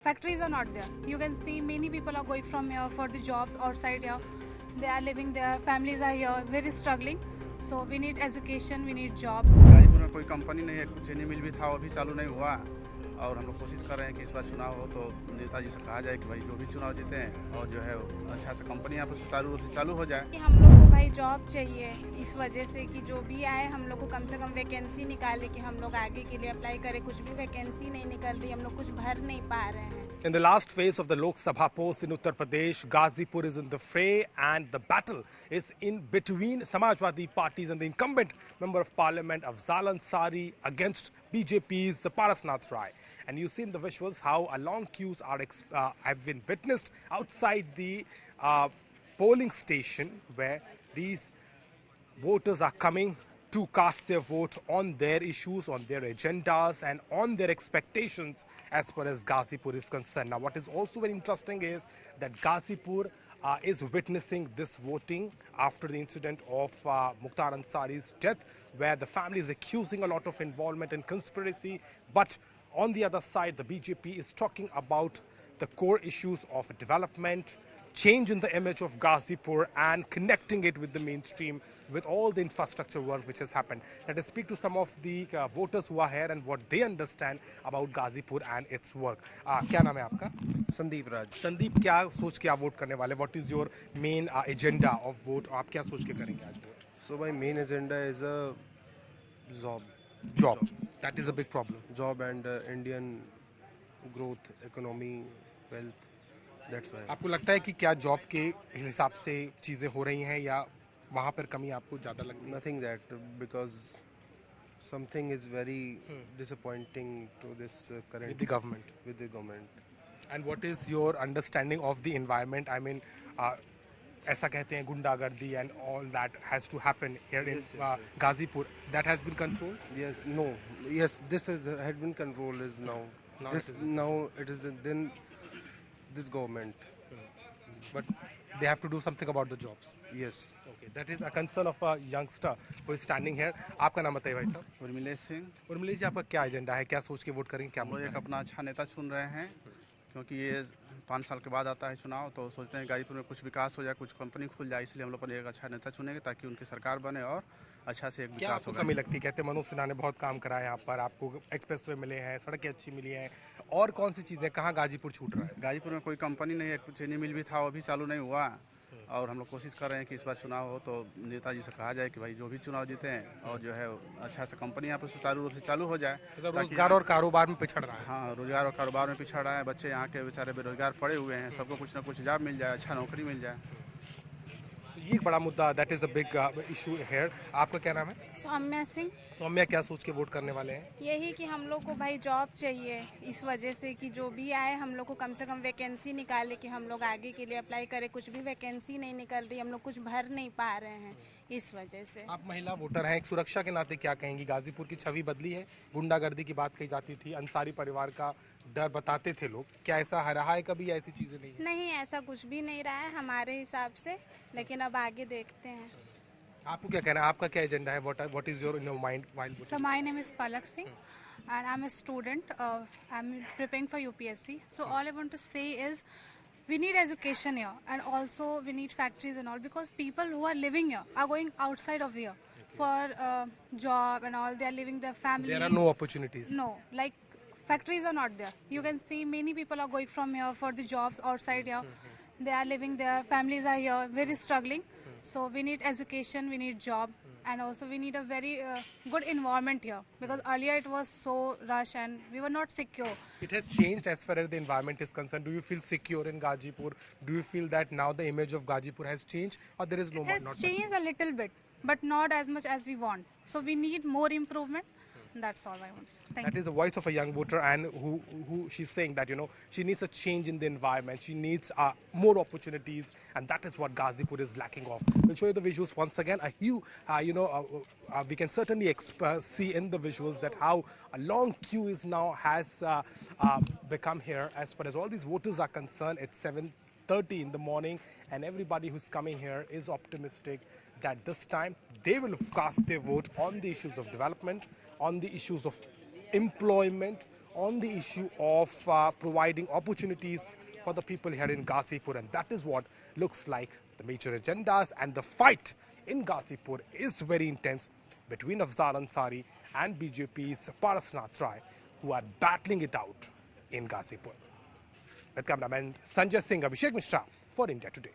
Factories are not there. You can see many people are going from here for the jobs outside here. They are living there, families are here, very struggling. So we need education, we need job. Ghazipur में कोई company नहीं है, चीनी मिल भी था वो भी चालू नहीं हुआ। और हम लोग कोशिश कर रहे हैं कि इस बार चुनाव हो तो नेताजी से कहा जाए कि भाई जो भी चुनाव जीते हैं और जो है अच्छा से कंपनी यहाँ पर सुचारू रूप से चालू हो जाए। कि हम लोग को भाई जॉब चाहिए, इस वजह से कि जो भी आए हम लोग को कम से कम वैकेंसी निकाले कि हम लोग आगे के लिए अप्लाई करें। कुछ भी वैकेंसी नहीं निकल रही, हम लोग कुछ भर नहीं पा रहे हैं। In the last phase of the Lok Sabha post in Uttar Pradesh, Ghazipur is in the fray and the battle is in between Samajwadi parties and the incumbent Member of Parliament Afzal Ansari against BJP's Parasnath Rai. And you see in the visuals how long queues have been witnessed outside the polling station where these voters are coming to cast their vote on their issues, on their agendas and on their expectations as far as Ghazipur is concerned. Now what is also very interesting is that Ghazipur is witnessing this voting after the incident of Mukhtar Ansari's death, where the family is accusing a lot of involvement in conspiracy, but on the other side the BJP is talking about the core issues of development, change in the image of Ghazipur and connecting it with the mainstream with all the infrastructure work which has happened. Let us speak to some of the voters who are here and what they understand about Ghazipur and its work. क्या नाम है आपका? संदीप राज। संदीप, क्या सोच के आप vote करने वाले? What is your main agenda of vote? आप क्या सोच के करेंगे आज vote? So my main agenda is a job. Job. That is a big problem. Job and Indian growth, economy, wealth. That's why. आपको लगता है कि क्या जॉब के हिसाब से चीजें हो रही हैं या वहाँ पर कमी आपको ज़्यादा लगती है? Nothing that because something is very disappointing to this current With the government. with the government. And what is your understanding of the environment? I mean, ऐसा कहते हैं गुंडागर्दी and all that has to happen here in Ghazipur. That has been controlled? Yes, no, yes, this is had been controlled is now. Now This it is- now it is then this government. But they have to do something about the jobs. Yes. Okay, that is a concern of a youngster who is standing here. आपका नाम बताइए भाई साहब। उर्मिलेश सिंह, उर्मिलेश जी, आपका क्या agenda है? क्या सोच के वोट करेंगे? क्या हम लोग मुद्दा एक है? अपना अच्छा नेता चुन रहे हैं क्योंकि ये 5 साल के बाद आता है चुनाव, तो सोचते हैं गाजीपुर में कुछ विकास हो जाए, कुछ कंपनी खुल जाए, इसलिए हम लोग पर एक अच्छा नेता चुनेंगे ताकि उनकी सरकार बने और अच्छा से एक क्या विकास आपको होगा। कमी लगती है? कहते हैं मनोज सिन्हा ने बहुत काम करा है यहाँ पर, आपको एक्सप्रेसवे मिले हैं, सड़कें अच्छी मिली हैं, और कौन सी चीज़ें, कहाँ गाजीपुर छूट रहा है? गाजीपुर में कोई कंपनी नहीं है, चीनी मिल भी था वो भी चालू नहीं हुआ। और हम लोग कोशिश कर रहे हैं कि इस बार चुनाव हो तो नेताजी से कहा जाए कि भाई जो भी चुनाव जीते हैं और जो है अच्छा से कंपनी यहाँ पर सुचारू रूप से चालू हो जाए। मतलब ताकि रोजगार और कारोबार में पिछड़ रहा है। हाँ, रोजगार और कारोबार में पिछड़ रहा है, बच्चे यहाँ के बेचारे बेरोजगार पड़े हुए हैं, सबको कुछ ना कुछ जॉब मिल जाए, अच्छा नौकरी मिल जाए। तो ये एक बड़ा मुद्दा, that is a big issue here. आपका क्या नाम है? सौम्या सिंह। सौम्या, क्या सोच के वोट करने वाले हैं? यही कि हम लोग को भाई जॉब चाहिए, इस वजह से कि जो भी आए हम लोग को कम से कम वैकेंसी निकाले कि हम लोग आगे के लिए अप्लाई करें। कुछ भी वैकेंसी नहीं निकल रही, हम लोग कुछ भर नहीं पा रहे हैं, इस वजह से। आप महिला वोटर हैं, एक सुरक्षा के नाते क्या कहेंगी? गाजीपुर की छवि बदली है, गुंडागर्दी की बात कही जाती थी, अंसारी परिवार का डर बताते थे लोग, क्या ऐसा रहा है कभी या ऐसी चीजें नहीं है? नहीं, ऐसा कुछ भी नहीं रहा है हमारे हिसाब से, लेकिन अब आगे देखते हैं। आपको क्या कहना है? आपका क्या एजेंडा है? What is your in your mind while So my name is Palak Singh and I'm a student. I'm preparing for UPSC. So all I want to say is we need education here and also we need factories and all because people who are living here are going outside of here for job and all. They are leaving their family. There are no opportunities. No, like factories are not there. You can see many people are going from here for the jobs outside here. They are living there, families are here, very struggling. So we need education, we need job, and also we need a very good environment here because earlier it was so rush and we were not secure. It has changed as far as the environment is concerned. Do you feel secure in Gazipur? Do you feel that now the image of Gazipur has changed, or there is no It more? has Not much? changed a little bit, but not as much as we want. So we need more improvement. That's all I want to say. Thank That you. is the voice of a young voter, and who she's saying that she needs a change in the environment. She needs more opportunities, and that is what Gazipur is lacking of. We'll show you the visuals once again. A huge, we can certainly see in the visuals that how a long queue is now has become here. As far as all these voters are concerned, it's 7:30 in the morning, and everybody who's coming here is optimistic that this time they will cast their vote on the issues of development, on the issues of employment, on the issue of providing opportunities for the people here in Ghazipur, and that is what looks like the major agendas. And the fight in Ghazipur is very intense between Afzal Ansari and BJP's Parasnath Rai, who are battling it out in Ghazipur. With cameraman Sanjay Singh, Abhishek Mishra for India Today.